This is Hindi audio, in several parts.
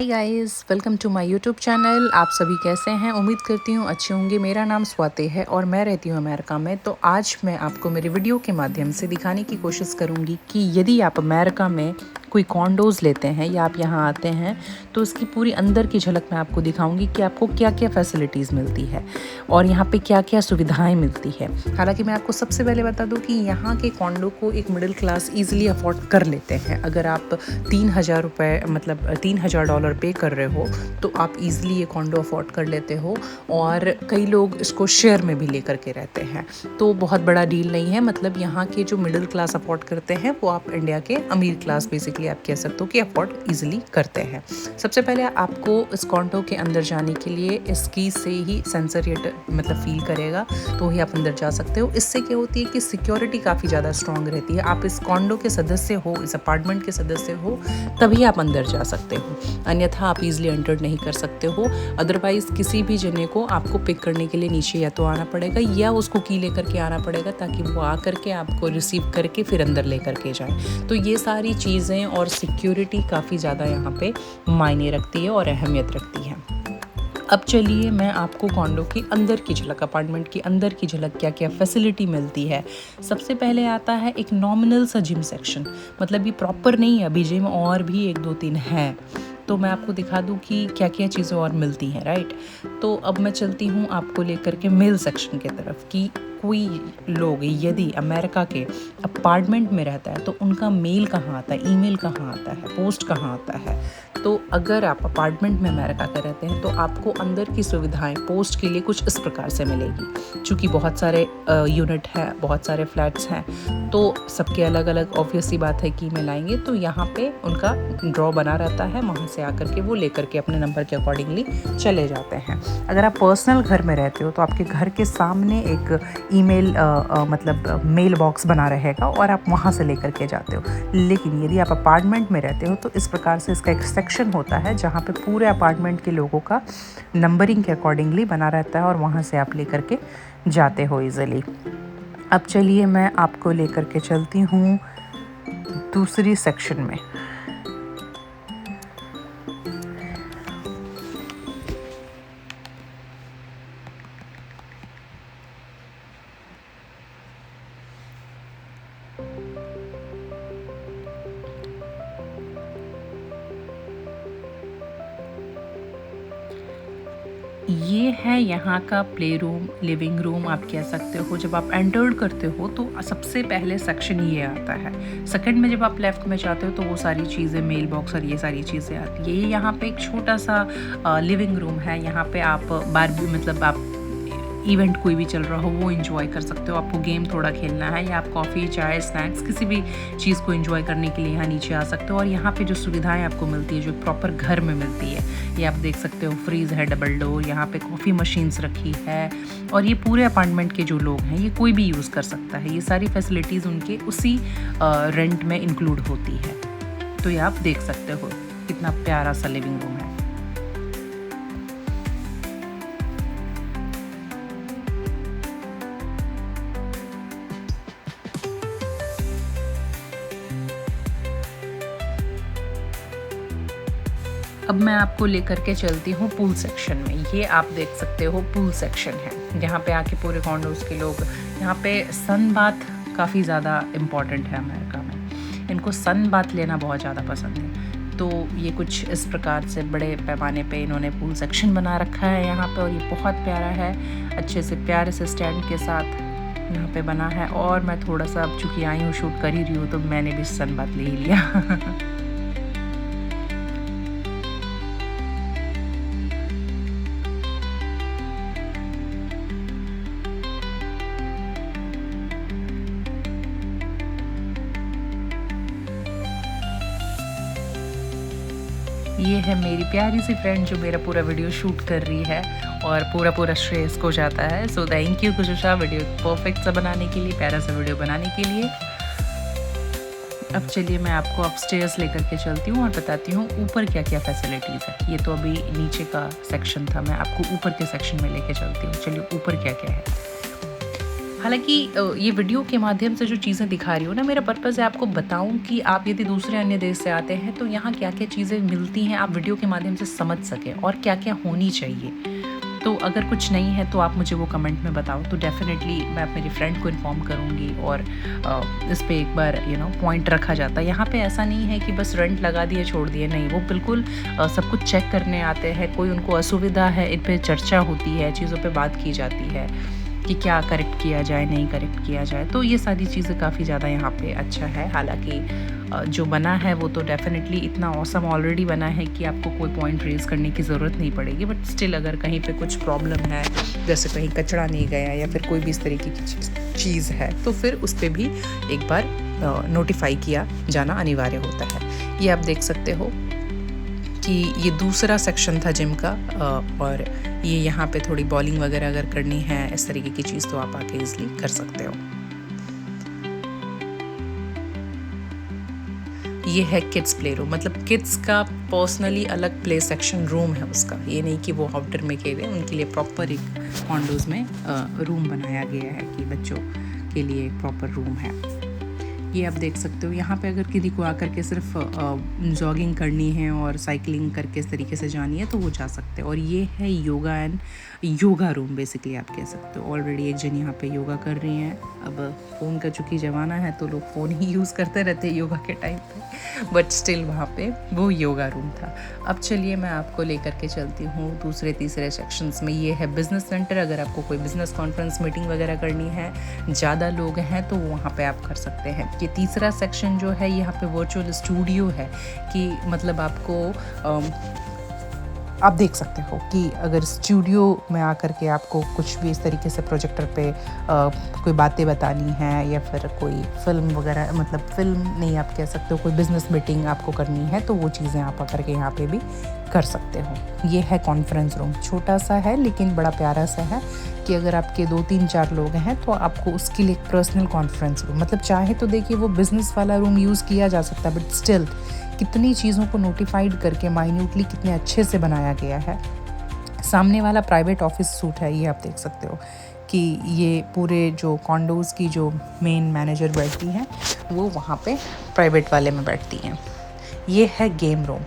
Hi guys, welcome to my YouTube channel. आप सभी कैसे हैं? उम्मीद करती हूँ अच्छे होंगे। मेरा नाम स्वाति है और मैं रहती हूँ अमेरिका में। तो आज मैं आपको मेरे वीडियो के माध्यम से दिखाने की कोशिश करूँगी कि यदि आप अमेरिका में कोई कॉन्डोज़ लेते हैं या आप यहाँ आते हैं तो उसकी पूरी अंदर की झलक मैं आपको दिखाऊंगी कि आपको क्या क्या फैसिलिटीज़ मिलती है और यहाँ पे क्या क्या सुविधाएं मिलती है। हालांकि मैं आपको सबसे पहले बता दूं कि यहाँ के कॉन्डो को एक मिडिल क्लास ईजिली अफोर्ड कर लेते हैं। अगर आप 3,000 रुपये मतलब $3,000 पे कर रहे हो तो आप ईजिली ये कॉन्डो अफोर्ड कर लेते हो। और कई लोग इसको शेयर में भी लेकर के रहते हैं, तो बहुत बड़ा डील नहीं है। मतलब यहाँ के जो मिडिल क्लास अफोर्ड करते हैं वो आप इंडिया के अमीर क्लास बेसिकली आप कह सकते हो कि अफोर्ड इजीली करते हैं। सबसे पहले आपको इस कॉन्डो के अंदर जाने के लिए इसकी से ही सेंसर मतलब फील करेगा तो ही आप अंदर जा सकते हो। इससे क्या होती है कि सिक्योरिटी काफ़ी ज़्यादा स्ट्रांग रहती है। आप इस कॉन्डो के सदस्य हो, इस अपार्टमेंट के सदस्य हो, तभी आप अंदर जा सकते हो, अन्यथा आप इजीली एंटर नहीं कर सकते हो। अदरवाइज़ किसी भी जने को आपको पिक करने के लिए नीचे या तो आना पड़ेगा या उसको की लेकर के आना पड़ेगा ताकि वो आ करके आपको रिसीव करके फिर अंदर लेकर के जाए। तो ये सारी चीज़ें और सिक्योरिटी काफ़ी ज़्यादा यहाँ पे मायने रखती है और अहमियत रखती है। अब चलिए मैं आपको कॉन्डो की अंदर की झलक, अपार्टमेंट की अंदर की झलक, क्या क्या फैसिलिटी मिलती है। सबसे पहले आता है एक नॉमिनल सा जिम सेक्शन। मतलब ये प्रॉपर नहीं है, अभी जिम और भी 1-2-3 हैं, तो मैं आपको दिखा दूं कि क्या क्या चीज़ें और मिलती हैं, राइट। तो अब मैं चलती हूँ आपको लेकर के मेल सेक्शन की तरफ कि कोई लोग यदि अमेरिका के अपार्टमेंट में रहता है तो उनका मेल कहाँ आता है, ईमेल कहाँ आता है, पोस्ट कहाँ आता है। तो अगर आप अपार्टमेंट में अमेरिका के रहते हैं तो आपको अंदर की सुविधाएं पोस्ट के लिए कुछ इस प्रकार से मिलेगी। चूँकि बहुत सारे यूनिट हैं, बहुत सारे फ्लैट्स हैं, तो सबके अलग अलग ऑब्वियस सी बात है कि ईमेल आएंगे। तो यहाँ पे उनका ड्रॉ बना रहता है, वहाँ से आकर के वो लेकर के अपने नंबर के अकॉर्डिंगली चले जाते हैं। अगर आप पर्सनल घर में रहते हो तो आपके घर के सामने एक ईमेल मतलब मेल बॉक्स बना रहेगा और आप वहाँ से लेकर के जाते हो। लेकिन यदि आप अपार्टमेंट में रहते हो तो इस प्रकार से इसका एक सेक्शन होता है जहाँ पे पूरे अपार्टमेंट के लोगों का नंबरिंग के अकॉर्डिंगली बना रहता है और वहाँ से आप लेकर के जाते हो ईजिली। अब चलिए मैं आपको लेकर के चलती हूँ दूसरी सेक्शन में। ये है यहाँ का प्ले रूम, लिविंग रूम आप कह सकते हो। जब आप एंटर्ड करते हो तो सबसे पहले सेक्शन ये आता है। सेकंड में जब आप लेफ़्ट में जाते हो तो वो सारी चीज़ें, मेल बॉक्स और ये सारी चीज़ें आती है। ये यहाँ पे एक छोटा सा लिविंग रूम है। यहाँ पे आप बारबी मतलब आप इवेंट कोई भी चल रहा हो वो एंजॉय कर सकते हो। आपको गेम थोड़ा खेलना है या आप कॉफ़ी, चाय, स्नैक्स किसी भी चीज़ को एंजॉय करने के लिए यहाँ नीचे आ सकते हो। और यहाँ पे जो सुविधाएं आपको मिलती है, जो प्रॉपर घर में मिलती है, ये आप देख सकते हो। फ्रीज़ है डबल डोर, यहाँ पे कॉफ़ी मशीन्स रखी है और ये पूरे अपार्टमेंट के जो लोग हैं ये कोई भी यूज़ कर सकता है। ये सारी फैसिलिटीज़ उनके उसी रेंट में इंक्लूड होती है। तो ये आप देख सकते हो कितना प्यारा सा लिविंग रूम है। अब मैं आपको लेकर के चलती हूँ पूल सेक्शन में। ये आप देख सकते हो पूल सेक्शन है, जहाँ पे आके पूरे कॉन्डोज के लोग, यहाँ पे सन बाथ काफ़ी ज़्यादा इम्पॉर्टेंट है अमेरिका में। इनको सन बाथ लेना बहुत ज़्यादा पसंद है। तो ये कुछ इस प्रकार से बड़े पैमाने पे इन्होंने पूल सेक्शन बना रखा है यहाँ पे और ये बहुत प्यारा है। अच्छे से प्यारे से स्टैंड के साथ यहाँ पे बना है। और मैं थोड़ा सा, अब चूँकि आई हूँ शूट कर ही रही हूँ, तो मैंने भी सन बाथ ले ही लिया। ये है मेरी प्यारी सी फ्रेंड जो मेरा पूरा वीडियो शूट कर रही है और पूरा श्रेय इसको जाता है। So thank you Kushusha, video perfect सा बनाने के लिए, प्यारा सा वीडियो बनाने के लिए। अब चलिए मैं आपको अपस्टेयर्स लेकर के चलती हूँ और बताती हूँ ऊपर क्या क्या फैसिलिटीज़ है। ये तो अभी नीचे का सेक्शन था, मैं आपको ऊपर के सेक्शन में लेके चलती हूँ। चलिए ऊपर क्या क्या है। हालाँकि ये वीडियो के माध्यम से जो चीज़ें दिखा रही हूँ ना, मेरा पर्पज़ है आपको बताऊँ कि आप यदि दूसरे अन्य देश से आते हैं तो यहाँ क्या-क्या चीज़ें मिलती हैं, आप वीडियो के माध्यम से समझ सकें और क्या-क्या होनी चाहिए। तो अगर कुछ नहीं है तो आप मुझे वो कमेंट में बताओ, तो डेफ़िनेटली मैं मेरी फ्रेंड को इन्फॉर्म करूँगी और इस पे एक बार पॉइंट रखा जाता है। यहाँ पे ऐसा नहीं है कि बस रेंट लगा दिए छोड़ दिए, नहीं, वो बिल्कुल सब कुछ चेक करने आते हैं। कोई उनको असुविधा है, इन पे चर्चा होती है, चीज़ों पे बात की जाती है कि क्या करेक्ट किया जाए, नहीं करेक्ट किया जाए। तो ये सारी चीज़ें काफ़ी ज़्यादा यहाँ पे अच्छा है। हालाँकि जो बना है वो तो डेफ़िनेटली इतना ऑसम ऑलरेडी बना है कि आपको कोई पॉइंट रेज़ करने की ज़रूरत नहीं पड़ेगी। बट स्टिल अगर कहीं पे कुछ प्रॉब्लम है, जैसे कहीं कचरा नहीं गया या फिर कोई भी इस तरीके की चीज़ है, तो फिर उस पे भी एक बार नोटिफ़ाई किया जाना अनिवार्य होता है। ये आप देख सकते हो कि ये दूसरा सेक्शन था जिम का, और ये यहाँ पे थोड़ी बॉलिंग वगैरह अगर करनी है, इस तरीके की चीज़, तो आप आके ईज़िली कर सकते हो। ये है किड्स प्ले रूम, मतलब किड्स का पर्सनली अलग प्ले सेक्शन रूम है उसका। ये नहीं कि वो आउटर में किए हुए, उनके लिए प्रॉपर एक कॉन्डोज़ में रूम बनाया गया है कि बच्चों के लिए एक प्रॉपर रूम है। ये आप देख सकते हो। यहाँ पे अगर किसी को आकर के सिर्फ जॉगिंग करनी है और साइकिलिंग करके इस तरीके से जानी है तो वो जा सकते हैं। और ये है योगा रूम बेसिकली आप कह सकते हो। ऑलरेडी एक जन यहाँ पे योगा कर रही हैं। अब फ़ोन का चूँकि ज़माना है तो लोग फ़ोन ही यूज़ करते रहते हैं योगा के टाइम पे, बट स्टिल वहाँ पे वो योगा रूम था। अब चलिए मैं आपको लेकर के चलती हूँ दूसरे तीसरे सेक्शंस में। ये है बिज़नेस सेंटर। अगर आपको कोई बिज़नेस कॉन्फ्रेंस मीटिंग वगैरह करनी है, ज़्यादा लोग हैं, तो वहाँ पे आप कर सकते हैं। ये तीसरा सेक्शन जो है, यहाँ पे वर्चुअल स्टूडियो है कि मतलब आपको आप देख सकते हो कि अगर स्टूडियो में आकर के आपको कुछ भी इस तरीके से प्रोजेक्टर पे कोई बातें बतानी है या फिर कोई फिल्म वगैरह, मतलब फिल्म नहीं आप कह सकते हो, कोई बिज़नेस मीटिंग आपको करनी है, तो वो चीज़ें आप आकर के यहाँ पे भी कर सकते हो। ये है कॉन्फ्रेंस रूम, छोटा सा है लेकिन बड़ा प्यारा सा है कि अगर आपके 2-3-4 लोग हैं तो आपको उसके लिए एक पर्सनल कॉन्फ्रेंस रूम, मतलब चाहे तो देखिए वो बिज़नेस वाला रूम यूज़ किया जा सकता है, बट स्टिल कितनी चीज़ों को नोटिफाइड करके माइन्यूटली कितने अच्छे से बनाया गया है। सामने वाला प्राइवेट ऑफिस सूट है, ये आप देख सकते हो कि ये पूरे जो कॉन्डोज़ की जो मेन मैनेजर बैठती हैं वो वहाँ पे प्राइवेट वाले में बैठती हैं। ये है गेम रूम।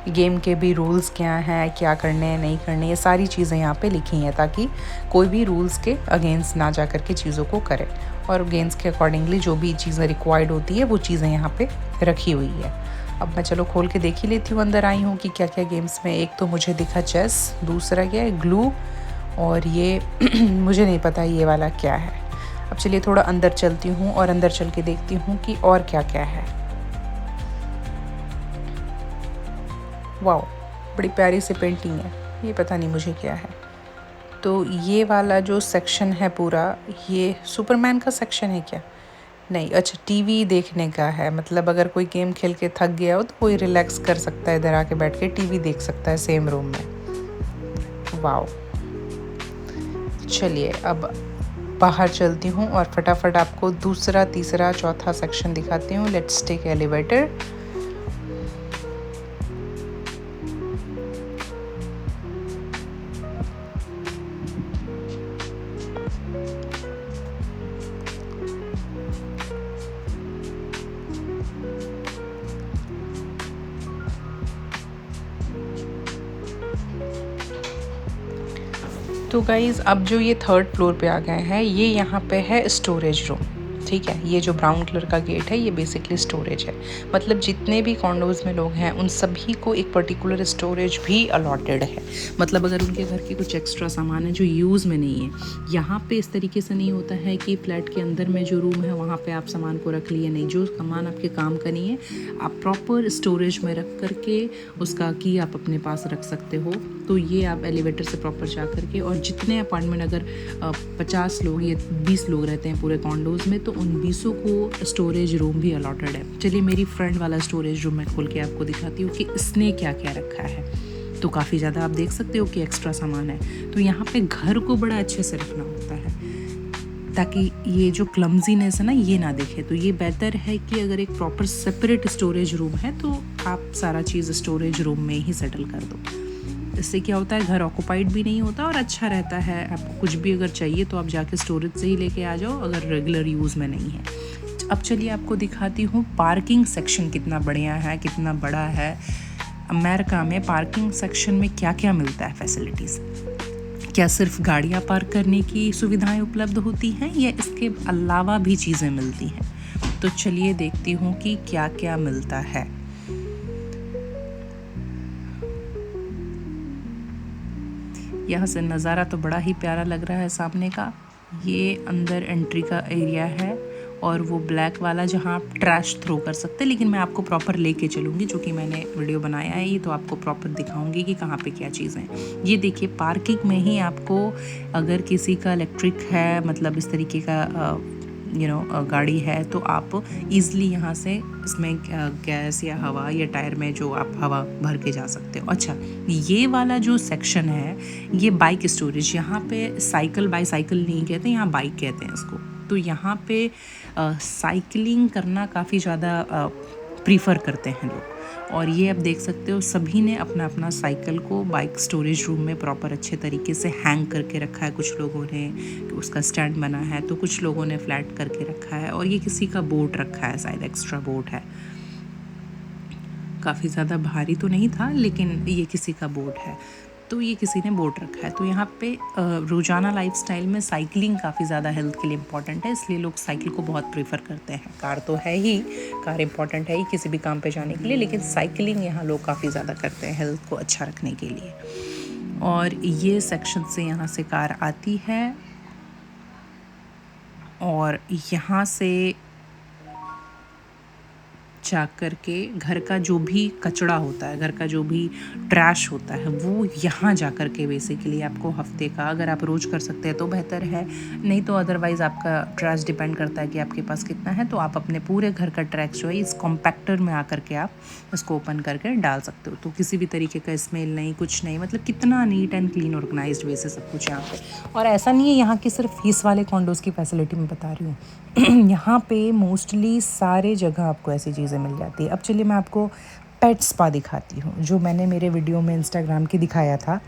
गेम के भी रूल्स क्या हैं, क्या करने हैं, नहीं करने, ये सारी चीज़ें यहाँ पे लिखी हैं ताकि कोई भी रूल्स के अगेंस्ट ना जा कर के चीज़ों को करे, और गेम्स के अकॉर्डिंगली जो भी चीज़ें रिक्वायर्ड होती है वो चीज़ें यहाँ पे रखी हुई है। अब मैं चलो खोल के देख ही लेती हूँ अंदर आई हूँ कि क्या क्या गेम्स में। एक तो मुझे दिखा चेस, दूसरा क्या है ग्लू, और ये मुझे नहीं पता ये वाला क्या है। अब चलिए थोड़ा अंदर चलती हूँ और अंदर चल के देखती हूँ कि और क्या क्या है। वाओ, बड़ी प्यारी सी पेंटिंग है, ये पता नहीं मुझे क्या है। तो ये वाला जो सेक्शन है पूरा, ये सुपरमैन का सेक्शन है क्या? नहीं, अच्छा टीवी देखने का है, मतलब अगर कोई गेम खेल के थक गया हो तो कोई रिलैक्स कर सकता है, इधर आके बैठ के टीवी देख सकता है सेम रूम में। वाओ, चलिए अब बाहर चलती हूँ और फटाफट आपको दूसरा, तीसरा, चौथा सेक्शन दिखाती हूँ। Let's take elevator. तो गाइज़ अब जो ये 3rd फ्लोर पे आ गए हैं, ये यहाँ पे है स्टोरेज रूम, ठीक है। ये जो ब्राउन कलर का गेट है ये बेसिकली स्टोरेज है, मतलब जितने भी कॉन्डोज़ में लोग हैं उन सभी को एक पर्टिकुलर स्टोरेज भी अलॉटेड है। मतलब अगर उनके घर के कुछ एक्स्ट्रा सामान है जो यूज़ में नहीं है, यहाँ पे इस तरीके से नहीं होता है कि फ्लैट के अंदर में जो रूम है वहाँ पे आप सामान को रख लिए, नहीं, जो सामान आपके काम का नहीं है आप प्रॉपर स्टोरेज में रख करके उसका की आप अपने पास रख सकते हो। तो ये आप एलिवेटर से प्रॉपर जा करके, और जितने अपार्टमेंट अगर 50 लोग या 20 लोग रहते हैं पूरे कॉन्डोज़ में, तो उन 20 को स्टोरेज रूम भी अलॉटेड है। चलिए मेरी फ्रेंड वाला स्टोरेज रूम मैं खोल के आपको दिखाती हूँ कि इसने क्या क्या रखा है। तो काफ़ी ज़्यादा आप देख सकते हो कि एक्स्ट्रा सामान है। तो यहाँ पे घर को बड़ा अच्छे से रखना होता है ताकि ये जो क्लमजीनेस है ना ये ना दिखे। तो ये बेहतर है कि अगर एक प्रॉपर सेपरेट स्टोरेज रूम है तो आप सारा चीज़ स्टोरेज रूम में ही सेटल कर दो। इससे क्या होता है, घर ऑक्यूपाइड भी नहीं होता और अच्छा रहता है। आपको कुछ भी अगर चाहिए तो आप जाके स्टोरेज से ही लेके आ जाओ, अगर रेगुलर यूज़ में नहीं है। अब चलिए आपको दिखाती हूँ पार्किंग सेक्शन कितना बढ़िया है, कितना बड़ा है। अमेरिका में पार्किंग सेक्शन में क्या क्या मिलता है फैसिलिटीज़। क्या सिर्फ गाड़ियाँ पार्क करने की सुविधाएं उपलब्ध होती हैं या इसके अलावा भी चीज़ें मिलती हैं? तो चलिए देखती हूँ कि क्या क्या मिलता है। यहाँ से नज़ारा तो बड़ा ही प्यारा लग रहा है सामने का। ये अंदर एंट्री का एरिया है और वो ब्लैक वाला जहाँ आप ट्रैश थ्रो कर सकते हैं, लेकिन मैं आपको प्रॉपर लेके चलूँगी, जो कि मैंने वीडियो बनाया है ये, तो आपको प्रॉपर दिखाऊंगी कि कहाँ पे क्या चीज़ें हैं। ये देखिए पार्किंग में ही आपको, अगर किसी का इलेक्ट्रिक है, मतलब इस तरीके का गाड़ी है, तो आप ईज़िली यहाँ से इसमें गैस या हवा या टायर में जो आप हवा भर के जा सकते हो। अच्छा, ये वाला जो सेक्शन है ये बाइक स्टोरेज। यहाँ पे साइकिल, बाईसाइकिल नहीं कहते, यहाँ बाइक कहते हैं इसको। तो यहाँ पे साइकिलिंग करना काफ़ी ज़्यादा प्रीफर करते हैं लोग। और ये आप देख सकते हो सभी ने अपना अपना साइकिल को बाइक स्टोरेज रूम में प्रॉपर अच्छे तरीके से हैंग करके रखा है। कुछ लोगों ने उसका स्टैंड बना है, तो कुछ लोगों ने फ्लैट करके रखा है, और ये किसी का बोट रखा है, शायद एक्स्ट्रा बोट है। काफ़ी ज़्यादा भारी तो नहीं था, लेकिन ये किसी का बोट है, तो ये किसी ने बोट रखा है। तो यहाँ पे रोज़ाना लाइफस्टाइल में साइकिलिंग काफ़ी ज़्यादा हेल्थ के लिए इम्पॉर्टेंट है, इसलिए लोग साइकिल को बहुत प्रेफर करते हैं। कार तो है ही, कार इम्पॉर्टेंट है ही किसी भी काम पे जाने के लिए, लेकिन साइकिलिंग यहाँ लोग काफ़ी ज़्यादा करते हैं हेल्थ को अच्छा रखने के लिए। और ये सेक्शन से यहाँ से कार आती है और यहाँ से जा कर के घर का जो भी कचरा होता है, घर का जो भी ट्रैश होता है, वो यहाँ जा कर के बेसिकली आपको हफ्ते का, अगर आप रोज़ कर सकते हैं तो बेहतर है, नहीं तो अदरवाइज़ आपका ट्रैश डिपेंड करता है कि आपके पास कितना है। तो आप अपने पूरे घर का ट्रैश जो है इस कॉम्पैक्टर में आकर के आप इसको ओपन करके डाल सकते हो। तो किसी भी तरीके का स्मेल नहीं, कुछ नहीं, मतलब कितना नीट एंड क्लीन ऑर्गेनाइज्ड वे से सब कुछ यहाँ पे। और ऐसा नहीं है यहाँ की सिर्फ इस वाले कॉन्डोज़ की फैसिलिटी मैं बता रही हूँ यहाँ पे मोस्टली सारे जगह आपको ऐसी चीज़ें मिल जाती है। अब चलिए मैं आपको पेट स्पा दिखाती हूँ, जो मैंने मेरे वीडियो में इंस्टाग्राम की दिखाया था,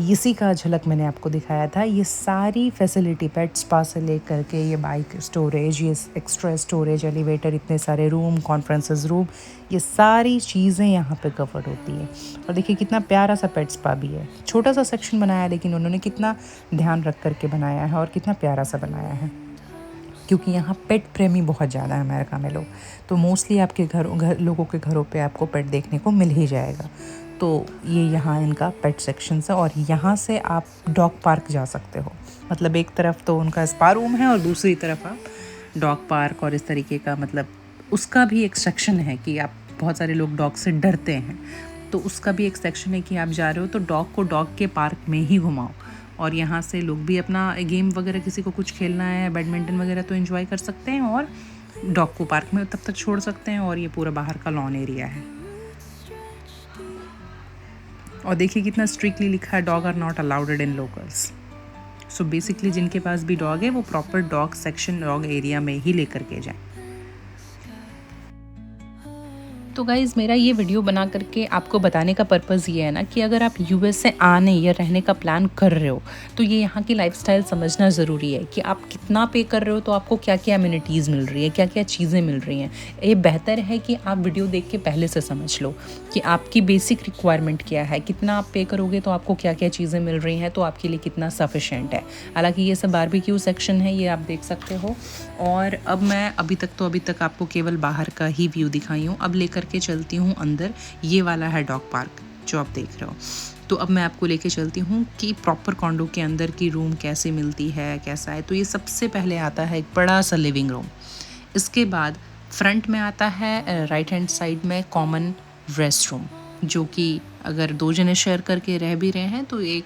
इसी का झलक मैंने आपको दिखाया था। ये सारी फैसिलिटी पेट स्पा से लेकर के ये बाइक स्टोरेज, ये एक्स्ट्रा स्टोरेज, एलिवेटर, इतने सारे रूम, कॉन्फ्रेंसेस रूम, ये सारी चीज़ें यहाँ पे कवर्ड होती है। और देखिए कितना प्यारा सा पेट स्पा भी है। छोटा सा सेक्शन बनाया है, लेकिन उन्होंने कितना ध्यान रख करके बनाया है और कितना प्यारा सा बनाया है, क्योंकि यहाँ पेट प्रेमी बहुत ज़्यादा है अमेरिका में लोग। तो मोस्टली आपके लोगों के घरों पे आपको पेट देखने को मिल ही जाएगा। तो ये यहाँ इनका पेट सेक्शन है, और यहाँ से आप डॉग पार्क जा सकते हो। मतलब एक तरफ तो उनका स्पा रूम है और दूसरी तरफ आप डॉग पार्क, और इस तरीके का, मतलब उसका भी एक सेक्शन है कि आप, बहुत सारे लोग डॉग से डरते हैं, तो उसका भी एक सेक्शन है कि आप जा रहे हो तो डॉग को डॉग के पार्क में ही घुमाओ। और यहाँ से लोग भी अपना गेम वगैरह, किसी को कुछ खेलना है, बैडमिंटन वगैरह, तो एंजॉय कर सकते हैं, और डॉग को पार्क में तब तक छोड़ सकते हैं। और ये पूरा बाहर का लॉन एरिया है। और देखिए कितना स्ट्रिक्टली लिखा है, dog are not allowed in locals. So basically जिनके पास भी डॉग है वो proper dog section, dog area में ही लेकर के जाएं। तो गाइज़ मेरा ये वीडियो बना करके आपको बताने का पर्पज़ ये है ना कि अगर आप यूएस से आने या रहने का प्लान कर रहे हो, तो ये यहाँ की लाइफस्टाइल समझना ज़रूरी है कि आप कितना पे कर रहे हो, तो आपको क्या क्या अम्यूनिटीज़ मिल रही है, क्या क्या चीज़ें मिल रही हैं। ये बेहतर है कि आप वीडियो देख के पहले से समझ लो कि आपकी बेसिक रिक्वायरमेंट क्या है, कितना आप पे करोगे तो आपको क्या क्या चीज़ें मिल रही हैं, तो आपके लिए कितना सफिशेंट है। हालाँकि ये सब बारबेक्यू सेक्शन है, ये आप देख सकते हो। और अब मैं अभी तक आपको केवल बाहर का ही व्यू दिखाई हूँ। अब लेकर के चलती हूँ अंदर। ये वाला है डॉग पार्क जो आप देख रहे हो। तो अब मैं आपको लेके चलती हूँ कि प्रॉपर कॉन्डो के अंदर की रूम कैसे मिलती है, कैसा है। तो ये सबसे पहले आता है एक बड़ा सा लिविंग रूम। इसके बाद फ्रंट में आता है राइट हैंड साइड में कॉमन रेस्ट रूम, जो कि अगर दो जने शेयर करके रह भी रहे हैं तो एक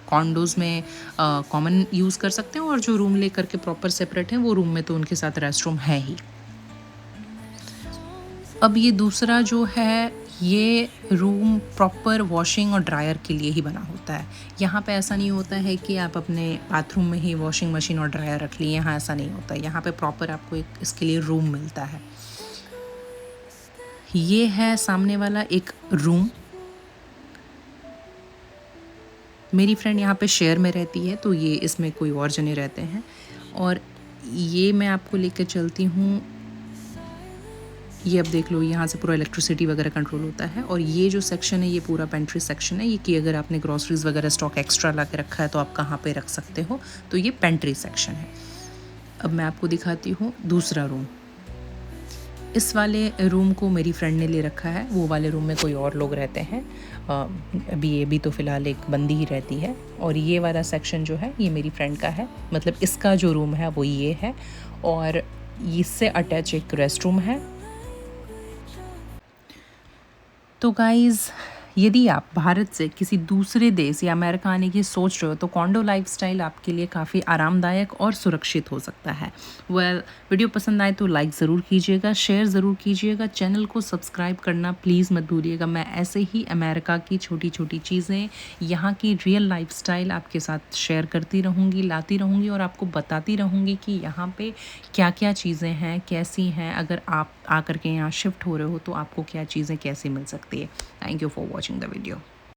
कॉन्डोज़ में कॉमन यूज़ कर सकते हैं, और जो रूम ले करके प्रॉपर सेपरेट हैं वो रूम में तो उनके साथ रेस्ट रूम है ही। अब ये दूसरा जो है, ये रूम प्रॉपर वॉशिंग और ड्रायर के लिए ही बना होता है। यहाँ पे ऐसा नहीं होता है कि आप अपने बाथरूम में ही वॉशिंग मशीन और ड्रायर रख लिए, यहाँ ऐसा नहीं होता। यहाँ पे प्रॉपर आपको एक इसके लिए रूम मिलता है। ये है सामने वाला एक रूम। मेरी फ्रेंड यहाँ पे शेयर में रहती है, तो ये इसमें कोई और जने रहते हैं। और ये मैं आपको लेकर चलती हूँ, ये अब देख लो, यहाँ से पूरा इलेक्ट्रिसिटी वगैरह कंट्रोल होता है। और ये जो सेक्शन है ये पूरा पेंट्री सेक्शन है, ये कि अगर आपने ग्रॉसरीज वगैरह स्टॉक एक्स्ट्रा ला के रखा है तो आप कहाँ पे रख सकते हो, तो ये पेंट्री सेक्शन है। अब मैं आपको दिखाती हूँ दूसरा रूम। इस वाले रूम को मेरी फ्रेंड ने ले रखा है, वो वाले रूम में कोई और लोग रहते हैं। अभी ये भी तो फ़िलहाल एक बंदी ही रहती है। और ये वाला सेक्शन जो है ये मेरी फ्रेंड का है, मतलब इसका जो रूम है वो ये है। और इससे अटैच एक रेस्ट रूम है। तो गाइज़, यदि आप भारत से किसी दूसरे देश या अमेरिका आने की सोच रहे हो तो कॉन्डो लाइफस्टाइल आपके लिए काफ़ी आरामदायक और सुरक्षित हो सकता है। वीडियो पसंद आए तो लाइक ज़रूर कीजिएगा, शेयर ज़रूर कीजिएगा, चैनल को सब्सक्राइब करना प्लीज़ मत भूलिएगा। मैं ऐसे ही अमेरिका की छोटी छोटी चीज़ें, यहाँ की रियल लाइफस्टाइल आपके साथ शेयर करती रहूँगी, लाती रहूँगी और आपको बताती रहूँगी कि यहाँ पे क्या क्या चीज़ें हैं, कैसी हैं। अगर आप आकर के यहाँ शिफ्ट हो रहे हो तो आपको क्या चीज़ें कैसी मिल सकती है। Thank you for watching the video.